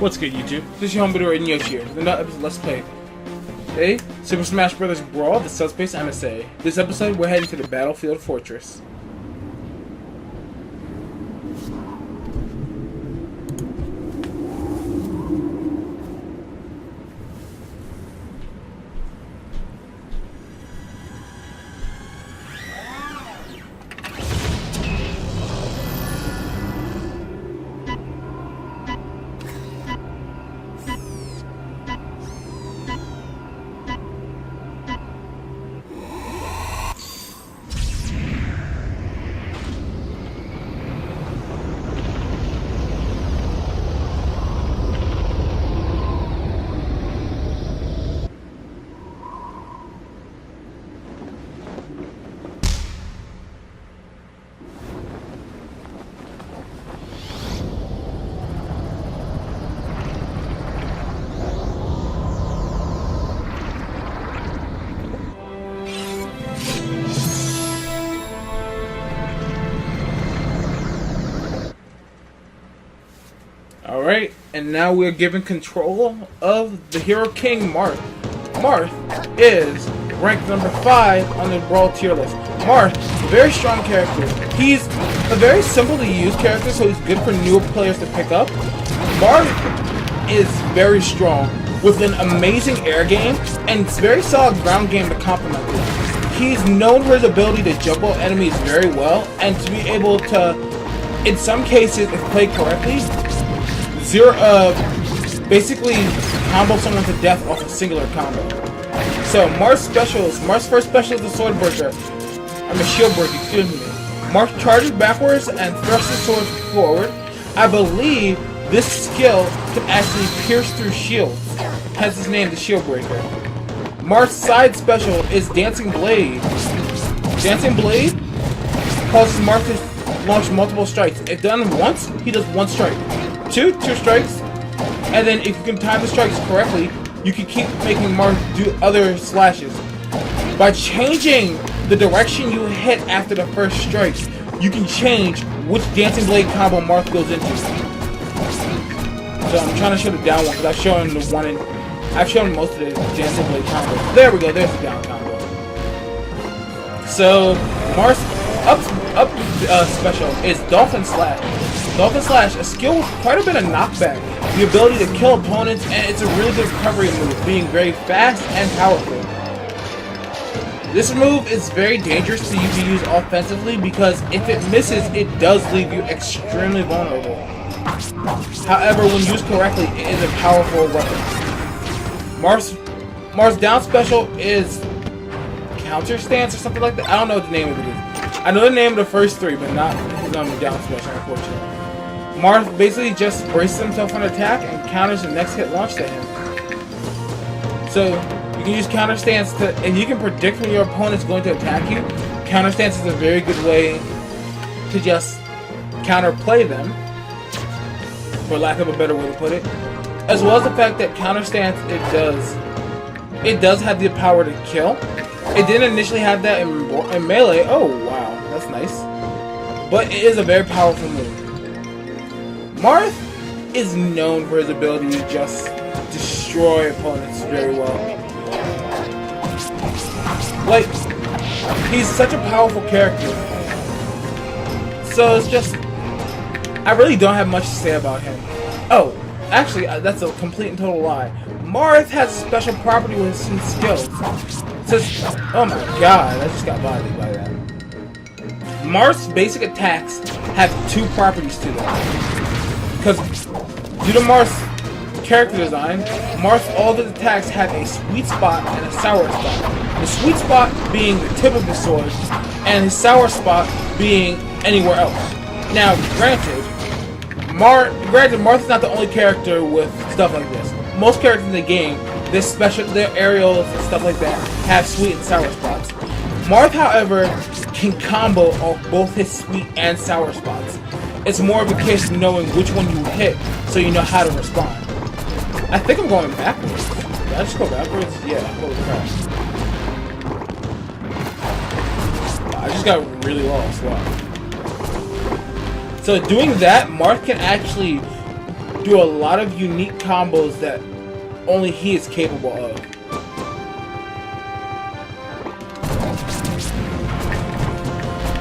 What's good, YouTube? This is your home video and Yoshi here. The episode, let's play. Today, Super Smash Bros. Brawl, the Subspace Emissary. This episode, we're heading to the Battlefield Fortress. Alright, and now we're given control of the Hero King, Marth. Marth is ranked number 5 on the Brawl tier list. Marth, very strong character. He's a very simple to use character, so he's good for newer players to pick up. Marth is very strong with an amazing air game and very solid ground game to complement it. He's known for his ability to jump out enemies very well and to be able to, in some cases, if played correctly, basically combo someone to death off a singular combo. So Marth's first special is the Sword Breaker. Shield Breaker, excuse me. Marth charges backwards and thrusts his sword forward. I believe this skill can actually pierce through shields. Hence his name, the Shield Breaker. Marth's side special is Dancing Blade. Dancing Blade causes Marth to launch multiple strikes. If done once, he does one strike. Two strikes, and then if you can time the strikes correctly, you can keep making Marth do other slashes. By changing the direction you hit after the first strike, you can change which Dancing Blade combo Marth goes into. So I'm trying to show the down one because I've shown most of the Dancing Blade combos. There we go, there's the down combo. So Marth's up special is Dolphin Slash. Dolphin Slash, a skill with quite a bit of knockback, the ability to kill opponents, and it's a really good recovery move, being very fast and powerful. This move is very dangerous to use offensively because if it misses, it does leave you extremely vulnerable. However, when used correctly, it is a powerful weapon. Marth's down special is Counter Stance or something like that. I don't know what the name of it is. I know the name of the first three, but not his down special, unfortunately. Marth basically just braces himself on attack and counters the next hit launch to him. So you can use Counter Stance to, and you can predict when your opponent's going to attack you. Counter Stance is a very good way to just counterplay them, for lack of a better way to put it. As well as the fact that Counter Stance, it does have the power to kill. It didn't initially have that in Melee. Oh wow, that's nice. But it is a very powerful move. Marth is known for his ability to just destroy opponents very well. Like, he's such a powerful character. So it's just, I really don't have much to say about him. Oh, actually, that's a complete and total lie. Marth has a special property with his skills. It says, oh my god, I just got bodied by that. Marth's basic attacks have two properties to them. Because due to Marth's character design, all the attacks have a sweet spot and a sour spot. The sweet spot being the tip of the sword, and his sour spot being anywhere else. Now, granted, Marth is not the only character with stuff like this. Most characters in the game, their aerials and stuff like that, have sweet and sour spots. Marth, however, can combo off both his sweet and sour spots. It's more of a case of knowing which one you hit, so you know how to respond. I think I'm going backwards. Did I just go backwards? Yeah, holy crap. I just got really lost. Wow. So doing that, Marth can actually do a lot of unique combos that only he is capable of.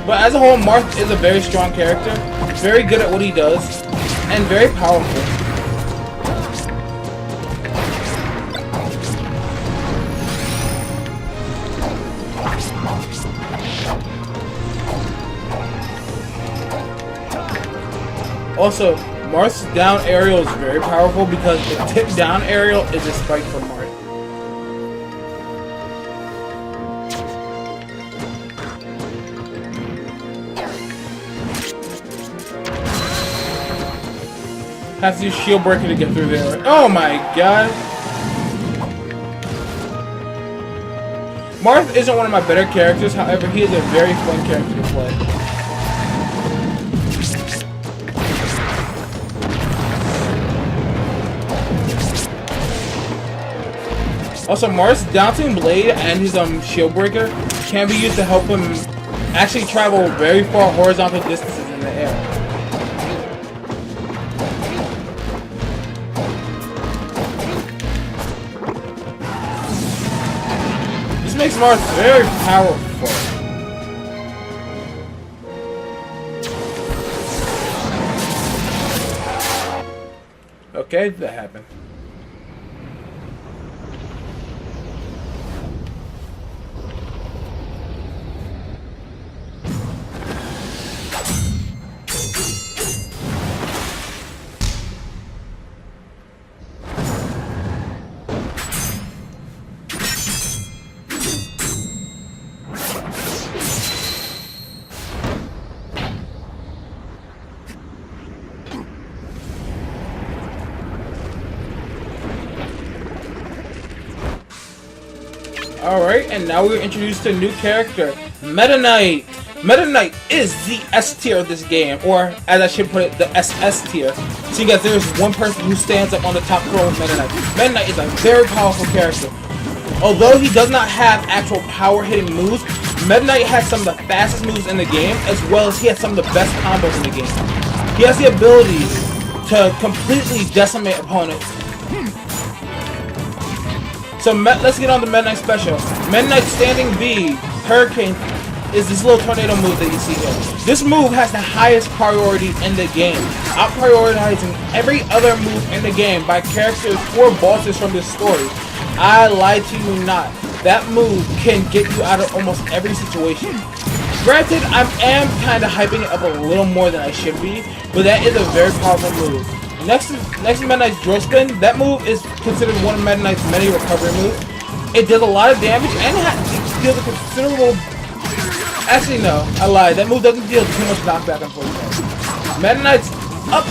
But as a whole, Marth is a very strong character, very good at what he does, and very powerful. Also, Marth's down aerial is very powerful because the tip down aerial is a spike from Marth. Have to use shield breaker to get through there. Oh my god! Marth isn't one of my better characters, however, he is a very fun character to play. Also, Marth's down blade and his shield breaker can be used to help him actually travel very far horizontal distances in the air. This makes Marth very powerful. Okay, that happened. Alright, and now we're introduced to a new character, Meta Knight. Meta Knight is the S tier of this game, or as I should put it, the SS tier. Seeing as there is one person who stands up on the top throne with Meta Knight. Meta Knight is a very powerful character. Although he does not have actual power-hitting moves, Meta Knight has some of the fastest moves in the game, as well as he has some of the best combos in the game. He has the ability to completely decimate opponents. So let's get on the Meta Knight special. Meta Knight Standing B, Hurricane, is this little tornado move that you see here. This move has the highest priority in the game, out-prioritizing every other move in the game by characters or bosses from this story. I lied to you not. That move can get you out of almost every situation. Granted, I am kind of hyping it up a little more than I should be, but that is a very powerful move. Next is Meta Knight's Drill Spin. That move is considered one of Meta Knight's many recovery moves. It does a lot of damage and it deals a considerable... Actually, no, I lied. That move doesn't deal too much knockback, unfortunately. Meta Knight's up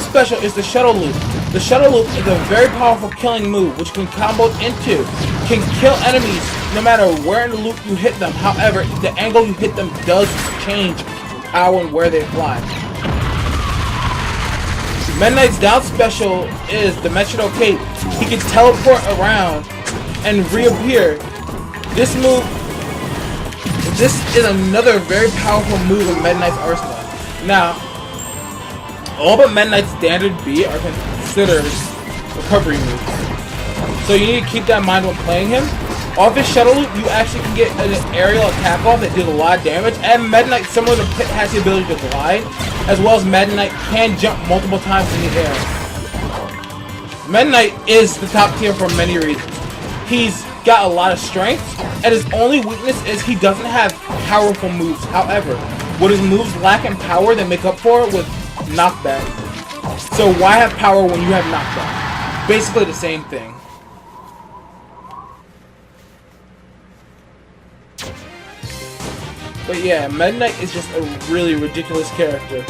special is the Shuttle Loop. The Shuttle Loop is a very powerful killing move, which can combo into, can kill enemies no matter where in the loop you hit them. However, the angle you hit them does change how and where they fly. Meta Knight's down special is Dimensional Cape. He can teleport around and reappear. This is another very powerful move in Meta Knight's arsenal. Now, all but Meta Knight's Standard B are considered recovery moves. So you need to keep that in mind when playing him. Off his Shuttle Loop, you actually can get an aerial attack off that deals a lot of damage, and Meta Knight, similar to Pit, has the ability to glide, as well as Meta Knight can jump multiple times in the air. Meta Knight is the top tier for many reasons. He's got a lot of strength, and his only weakness is he doesn't have powerful moves. However, what his moves lack in power, they make up for it with knockback. So why have power when you have knockback? Basically the same thing. But yeah, Meta Knight is just a really ridiculous character.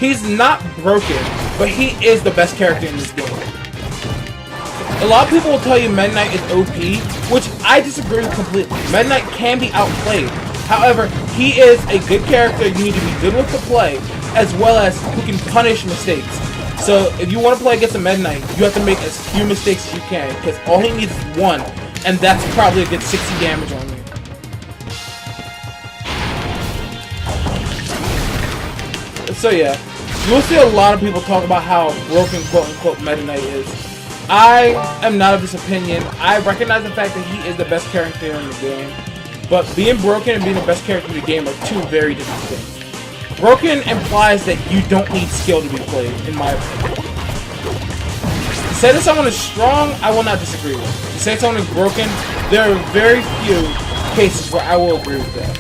He's not broken, but he is the best character in this game. A lot of people will tell you Meta Knight is OP, which I disagree with completely. Meta Knight can be outplayed. However, he is a good character you need to be good with to play, as well as who can punish mistakes. So if you want to play against a Meta Knight, you have to make as few mistakes as you can, because all he needs is one, and that's probably a good 60 damage on you. So yeah, you'll see a lot of people talk about how broken quote-unquote Meta Knight is. I am not of this opinion. I recognize the fact that he is the best character in the game, but being broken and being the best character in the game are two very different things. Broken implies that you don't need skill to be played, in my opinion. To say that someone is strong, I will not disagree with. To say someone is broken, there are very few cases where I will agree with that.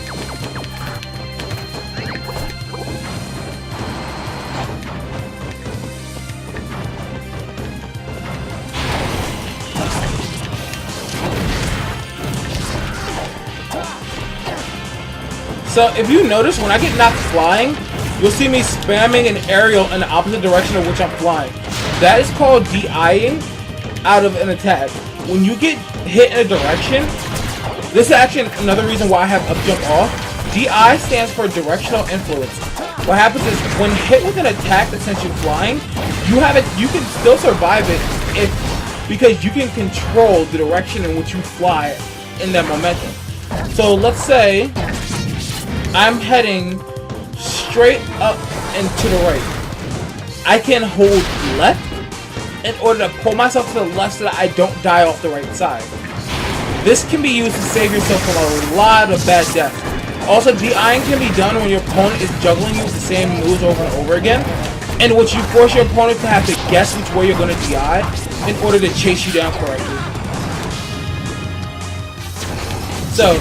So if you notice, when I get knocked flying, you'll see me spamming an aerial in the opposite direction of which I'm flying. That is called DIing out of an attack. When you get hit in a direction, this is actually another reason why I have up jump off. DI stands for directional influence. What happens is when hit with an attack that sends you flying, you can still survive it because you can control the direction in which you fly in that momentum. So let's say I'm heading straight up and to the right. I can hold left in order to pull myself to the left so that I don't die off the right side. This can be used to save yourself from a lot of bad deaths. Also, DIing can be done when your opponent is juggling you with the same moves over and over again, in which you force your opponent to have to guess which way you're going to DI in order to chase you down correctly. So,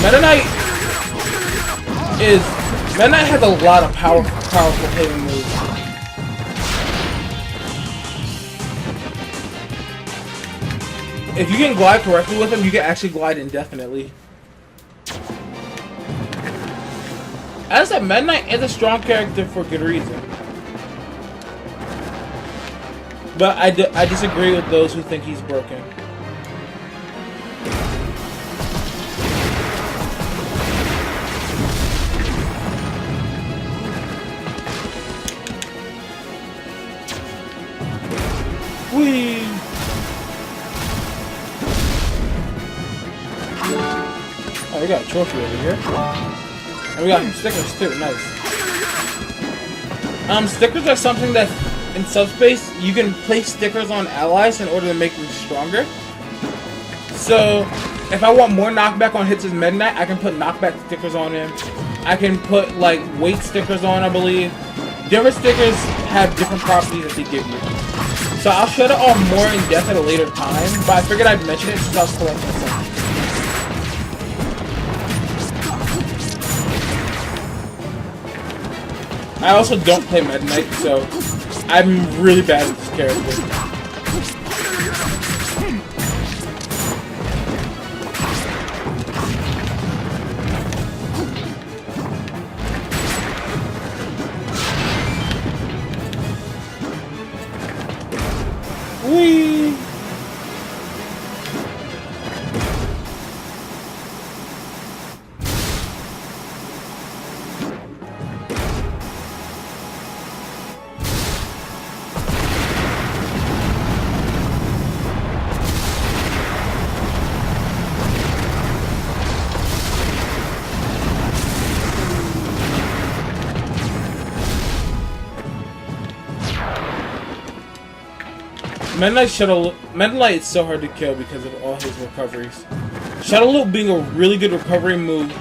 Meta Knight has a lot of powerful hitting moves. If you can glide correctly with him, you can actually glide indefinitely. As I said, Meta Knight is a strong character for good reason. But I disagree with those who think he's broken. Whee! Oh, we got a trophy over here. And we got some stickers too, nice. Stickers are something that in Subspace you can place stickers on allies in order to make them stronger. So if I want more knockback on hits as Meta Knight, I can put knockback stickers on him. I can put like weight stickers on, I believe. Different stickers have different properties that they give you. So I'll show it all more in depth at a later time, but I figured I'd mention it since I was collecting something. I also don't play Meta Knight, so I'm really bad at this character. Whee! Meta Knight is so hard to kill because of all his recoveries. Shadow Loop being a really good recovery move,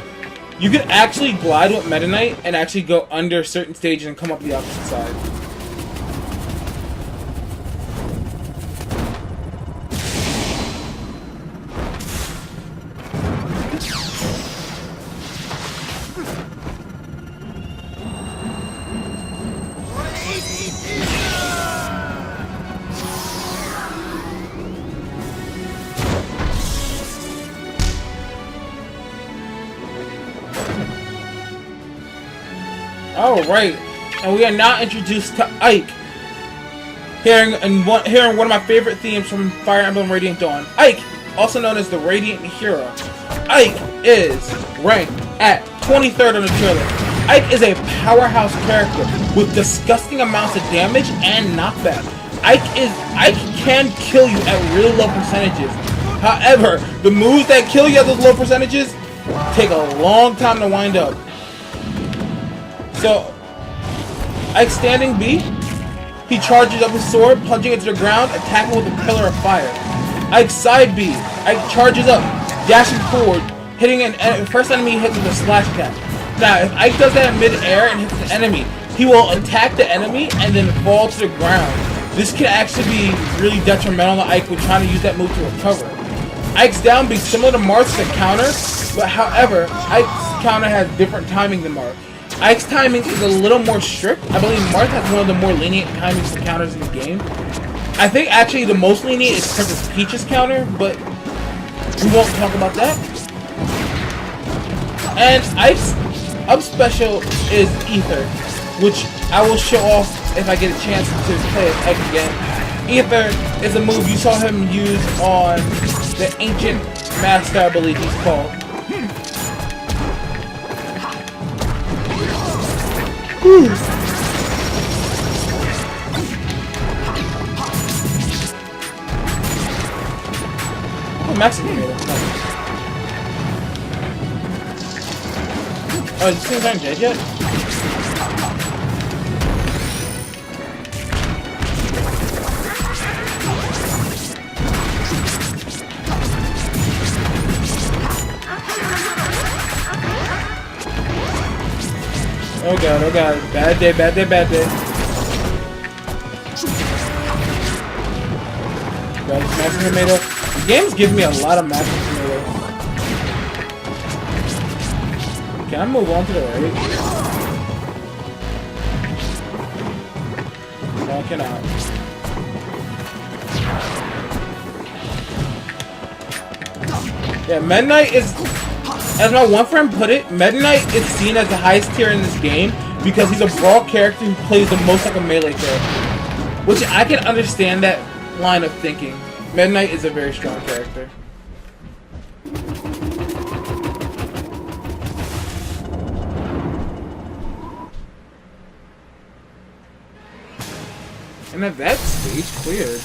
you can actually glide with Meta Knight and actually go under certain stages and come up the opposite side. Alright, and we are now introduced to Ike. Hearing one of my favorite themes from Fire Emblem Radiant Dawn. Ike, also known as the Radiant Hero. Ike is ranked at 23rd on the trailer. Ike is a powerhouse character with disgusting amounts of damage and knockback. Ike can kill you at really low percentages. However, the moves that kill you at those low percentages take a long time to wind up. So, Ike standing B. He charges up his sword, punching it to the ground, attacking with a pillar of fire. Ike side B. Ike charges up, dashing forward, hitting the first enemy he hits with a slash attack. Now, if Ike does that in mid-air and hits an enemy, he will attack the enemy and then fall to the ground. This can actually be really detrimental to Ike when trying to use that move to recover. Ike's down B, similar to Marth's counter, but however, Ike's counter has different timing than Marth. Ike's timing is a little more strict. I believe Marth has one of the more lenient timings for counters in the game. I think actually the most lenient is Princess Peach's counter, but we won't talk about that. And Ike's up special is Ether, which I will show off if I get a chance to play as Ike again. Ether is a move you saw him use on the Ancient Master, I believe he's called. Oh, Max made it. Oh, is this thing not dead yet? Oh god, bad day, bad day, bad day. God, this Master Tomato. The game's giving me a lot of Master Tomato. Can I move on to the right? No, I cannot. Yeah, Meta Knight is... As my one friend put it, Meta Knight is seen as the highest tier in this game because he's a Brawl character who plays the most like a melee character. Which I can understand that line of thinking. Meta Knight is a very strong character. And at that stage cleared.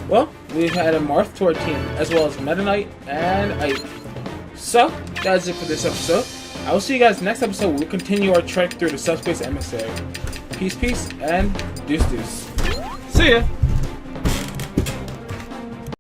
Well, we've had a Marth to our team, as well as Meta Knight and Ike. So, that's it for this episode. I will see you guys next episode. We'll continue our trek through the Subspace Emissary. Peace, peace, and deuce, deuce. See ya!